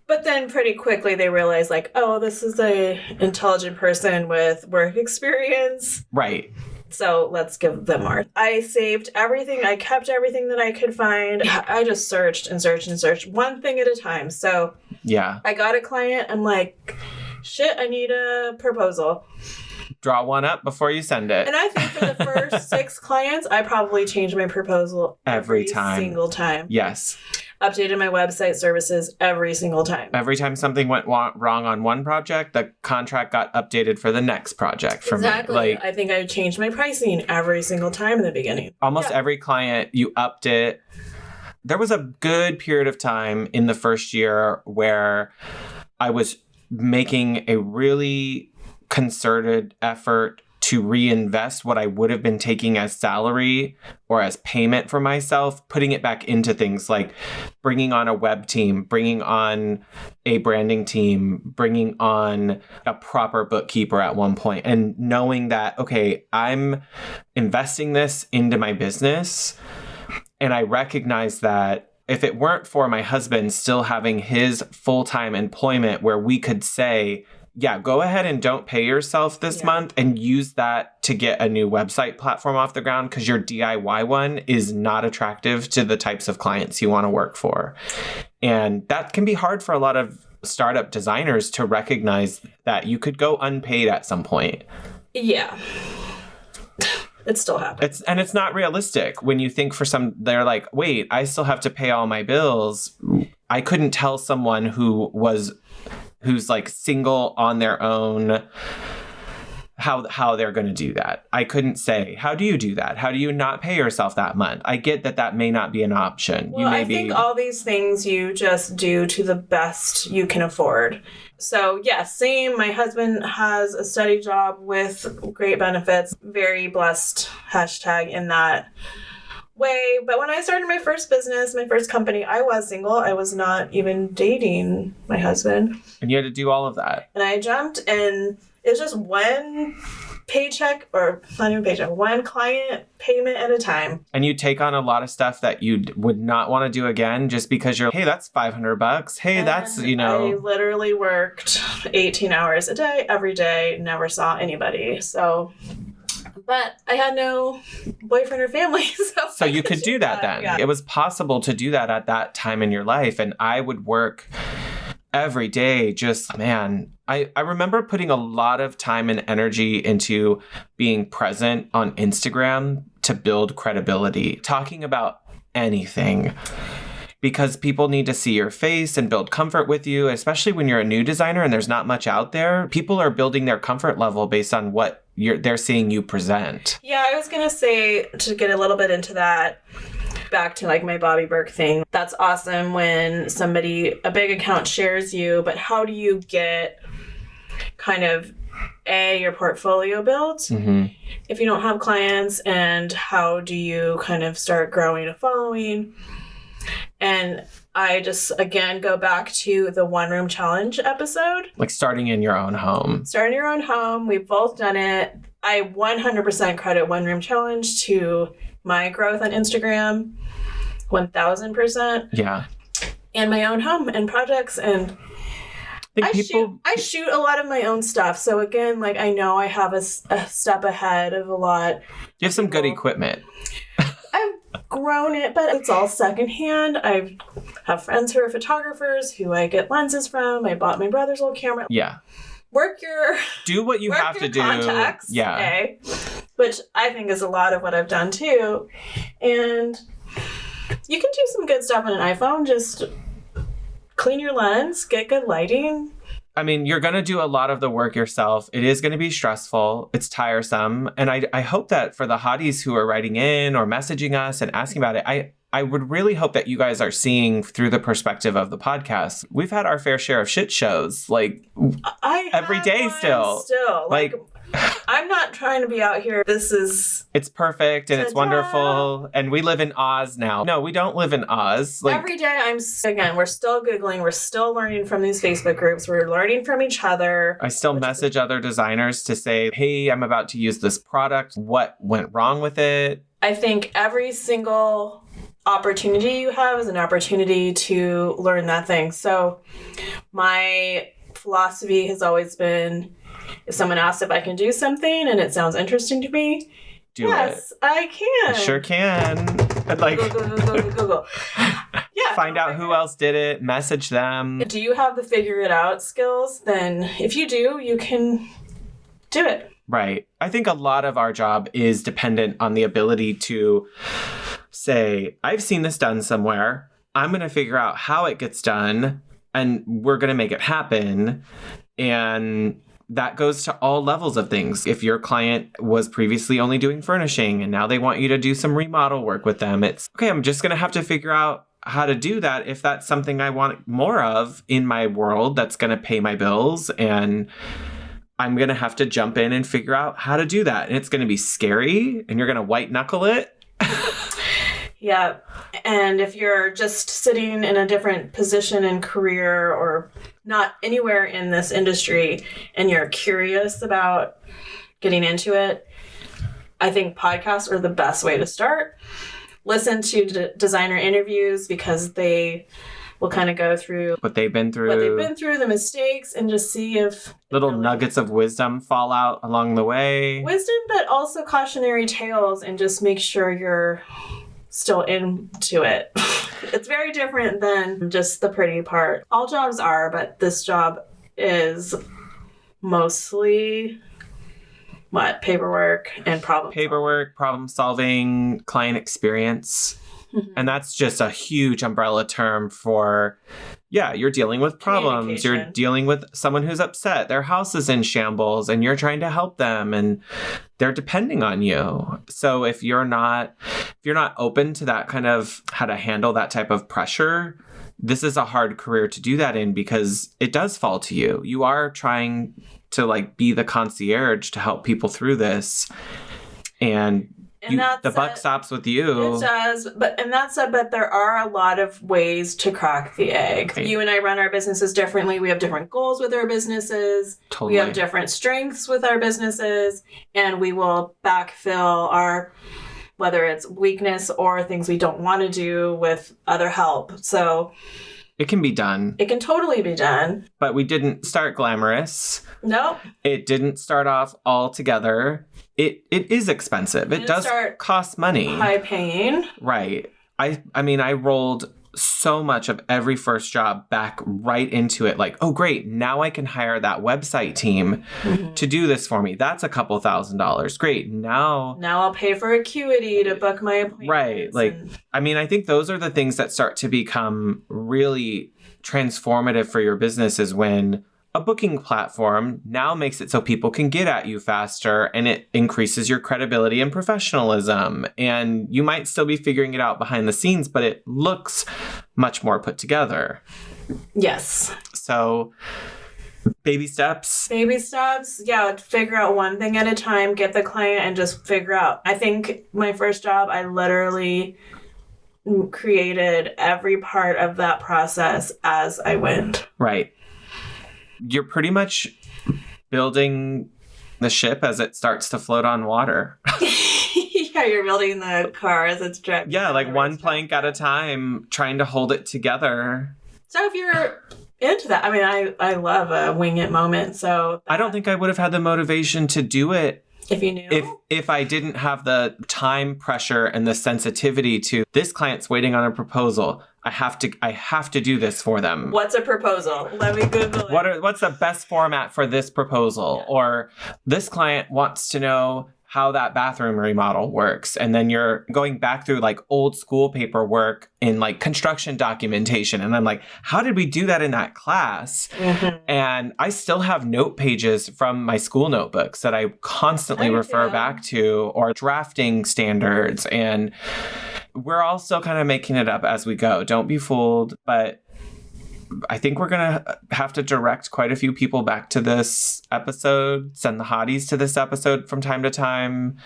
But then pretty quickly they realized like, oh, this is a intelligent person with work experience. Right. So let's give them more. I saved everything. I kept everything that I could find. I just searched and searched and searched, one thing at a time. So Yeah. I got a client. I'm like, shit, I need a proposal. Draw one up before you send it. And I think for the first 6 clients, I probably changed my proposal Every time. single time. Yes. Updated my website services every single time. Every time something went wrong on one project, the contract got updated for the next project for Exactly. me. Like I think I changed my pricing every single time in the beginning. almost every client, you upped it. There was a good period of time in the first year where I was making a really concerted effort to reinvest what I would have been taking as salary or as payment for myself, putting it back into things like bringing on a web team, bringing on a branding team, bringing on a proper bookkeeper at one point, and knowing that, okay, I'm investing this into my business. And I recognize that if it weren't for my husband still having his full-time employment where we could say, yeah, go ahead and don't pay yourself this month and use that to get a new website platform off the ground because your DIY one is not attractive to the types of clients you want to work for. And that can be hard for a lot of startup designers to recognize that you could go unpaid at some point. Yeah. It still happens. It's not realistic when you think they're like, wait, I still have to pay all my bills. I couldn't tell someone who's like single on their own how they're going to do that. I couldn't say, how do you do that? How do you not pay yourself that month? I get that may not be an option. Well, I think all these things you just do to the best you can afford. So yeah, same. My husband has a steady job with great benefits. Very blessed # in that way. But when I started my first business, my first company, I was single. I was not even dating my husband. And you had to do all of that. And I jumped, and it was just one paycheck, or not even paycheck, one client payment at a time. And you take on a lot of stuff that you would not want to do again just because you're, hey, that's $500. Hey, and that's, I literally worked 18 hours a day, every day, never saw anybody. So, but I had no boyfriend or family. So you could do that then. Yeah. It was possible to do that at that time in your life. And I would work every day. Just, man, I remember putting a lot of time and energy into being present on Instagram to build credibility, talking about anything, because people need to see your face and build comfort with you, especially when you're a new designer and there's not much out there. People are building their comfort level based on what they're seeing you present. Yeah, I was going to say, to get a little bit into that, back to like my Bobby Burke thing, that's awesome when a big account shares you, but how do you get kind of your portfolio built if you don't have clients, and how do you kind of start growing a following? And I just, again, go back to the one room challenge episode. Like starting in your own home. Starting your own home. We've both done it. I 100% credit one room challenge to my growth on Instagram. 1000%. Yeah. And my own home and projects. And I shoot a lot of my own stuff. So again, like, I know I have a step ahead of a lot. You have some good equipment. I've grown it, but it's all secondhand. I have friends who are photographers who I get lenses from. I bought my brother's old camera. Yeah. Do what you have to do. Contacts, yeah. Okay, which I think is a lot of what I've done too. And you can do some good stuff on an iPhone. Just clean your lens, get good lighting. I mean, you're going to do a lot of the work yourself. It is going to be stressful. It's tiresome. And I hope that for the hotties who are writing in or messaging us and asking about it, I would really hope that you guys are seeing through the perspective of the podcast. We've had our fair share of shit shows, like every day still. Like, I'm not trying to be out here. It's perfect and it's wonderful. And we live in Oz now. No, we don't live in Oz. Like, every day we're still Googling. We're still learning from these Facebook groups. We're learning from each other. I still message other designers to say, hey, I'm about to use this product. What went wrong with it? I think every single opportunity you have is an opportunity to learn that thing. So my philosophy has always been, if someone asks if I can do something and it sounds interesting to me, yes, I can. I sure can. Like, Google. Yeah. Find out who else did it, message them. Do you have the figure it out skills? Then if you do, you can do it. Right. I think a lot of our job is dependent on the ability to say, I've seen this done somewhere. I'm going to figure out how it gets done, and we're going to make it happen. And that goes to all levels of things. If your client was previously only doing furnishing and now they want you to do some remodel work with them, it's okay, I'm just going to have to figure out how to do that if that's something I want more of in my world that's going to pay my bills. And I'm going to have to jump in and figure out how to do that. And it's going to be scary, and you're going to white knuckle it. Yeah. And if you're just sitting in a different position in career or not anywhere in this industry and you're curious about getting into it, I think podcasts are the best way to start. Listen to designer interviews, because they will kind of go through what they've been through, the mistakes, and just see if little nuggets of wisdom fall out along the way. Wisdom, but also cautionary tales, and just make sure you're still into it. It's very different than just the pretty part. All jobs are, but this job is mostly paperwork and problem solving, client experience. And that's just a huge umbrella term for, you're dealing with problems. You're dealing with someone who's upset. Their house is in shambles and you're trying to help them and they're depending on you. So if you're not open to that kind of how to handle that type of pressure, this is a hard career to do that in because it does fall to you. You are trying to like be the concierge to help people through this. And the buck stops with you. It does, but there are a lot of ways to crack the egg. Right. You and I run our businesses differently. We have different goals with our businesses. Totally. We have different strengths with our businesses, and we will backfill our, whether it's weakness or things we don't want to do, with other help. So it can be done. It can totally be done. But we didn't start glamorous. Nope. It didn't start off all together. It is expensive. It does cost money. High paying. Right. I mean, I rolled so much of every first job back right into it. Like, oh, great. Now I can hire that website team to do this for me. That's a couple $1,000s. Great. Now I'll pay for Acuity to book my appointments. Right. Like, I mean, I think those are the things that start to become really transformative for your business, is when a booking platform now makes it so people can get at you faster, and it increases your credibility and professionalism. And you might still be figuring it out behind the scenes, but it looks much more put together. Yes. So baby steps. Baby steps. Yeah. Figure out one thing at a time, get the client, and just figure out. I think my first job, I literally created every part of that process as I went. Right. You're pretty much building the ship as it starts to float on water. Yeah, you're building the car as it's driving. Yeah, like one plank at a time, trying to hold it together. So if you're into that, I mean, I love a wing it moment. So I don't think I would have had the motivation to do it if you knew. If I didn't have the time pressure and the sensitivity to, this client's waiting on a proposal. I have to do this for them. What's a proposal? Let me Google it. What's the best format for this proposal? Yeah. Or this client wants to know how that bathroom remodel works. And then you're going back through like old school paperwork in like construction documentation. And I'm like, how did we do that in that class? And I still have note pages from my school notebooks that I constantly refer back to, or drafting standards. And we're all still kind of making it up as we go. Don't be fooled. But I think we're going to have to direct quite a few people back to this episode, send the hotties to this episode from time to time.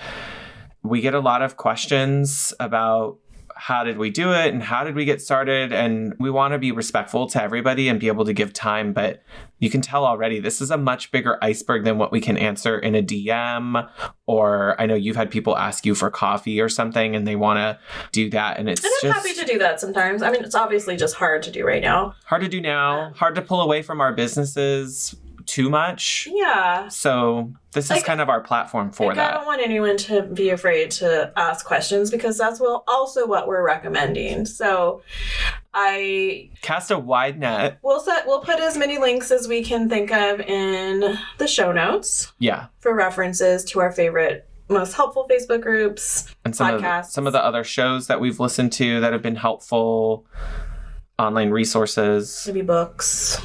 We get a lot of questions about how did we do it and how did we get started? And we want to be respectful to everybody and be able to give time. But you can tell already, this is a much bigger iceberg than what we can answer in a DM. Or I know you've had people ask you for coffee or something and they want to do that. And I'm happy to do that sometimes. I mean, it's obviously just hard to do right now. Hard to do now. Hard to pull away from our businesses too much. Yeah. So this is kind of our platform for that. I don't want anyone to be afraid to ask questions, because that's also what we're recommending. So I cast a wide net. We'll put as many links as we can think of in the show notes. Yeah. For references to our favorite, most helpful Facebook groups, and podcasts. Some of the other shows that we've listened to that have been helpful, online resources. Maybe books.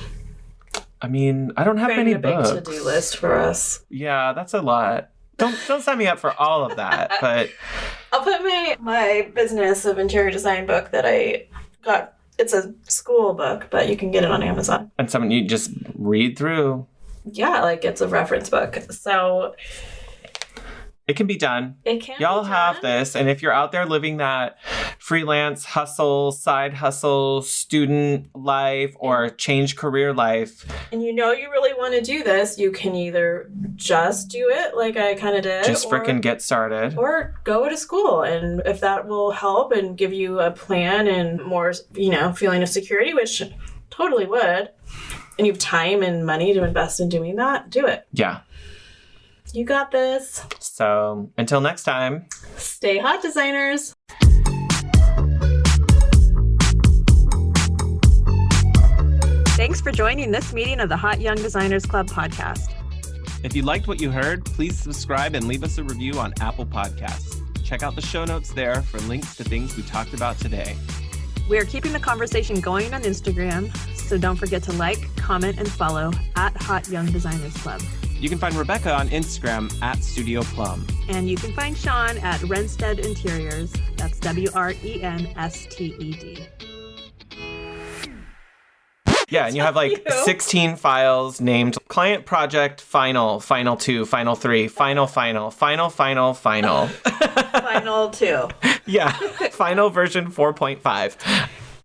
I mean, I don't have many books. A big to-do list for us. Yeah, that's a lot. Don't sign me up for all of that, but I'll put my business of interior design book that I got. It's a school book, but you can get it on Amazon. And something you just read through. Yeah, like it's a reference book. So it can be done. It can. Y'all have this. And if you're out there living that freelance hustle, side hustle, student life, or change career life, and you really want to do this, you can either just do it like I kind of did. Just frickin' get started. Or go to school. And if that will help and give you a plan and more, feeling of security, which totally would, and you have time and money to invest in doing that, do it. Yeah. You got this. So until next time, stay hot, designers. Thanks for joining this meeting of the Hot Young Designers Club podcast. If you liked what you heard, please subscribe and leave us a review on Apple Podcasts. Check out the show notes there for links to things we talked about today. We're keeping the conversation going on Instagram, so don't forget to like, comment, and follow at Hot Young Designers Club. You can find Rebecca on Instagram at Studio Plum. And you can find Shaun at Renstead Interiors. That's WRENSTED. Yeah, and you have like 16 files named client project, final, final 2, final 3, final, final, final, final, final. Final 2. Yeah, final version 4.5.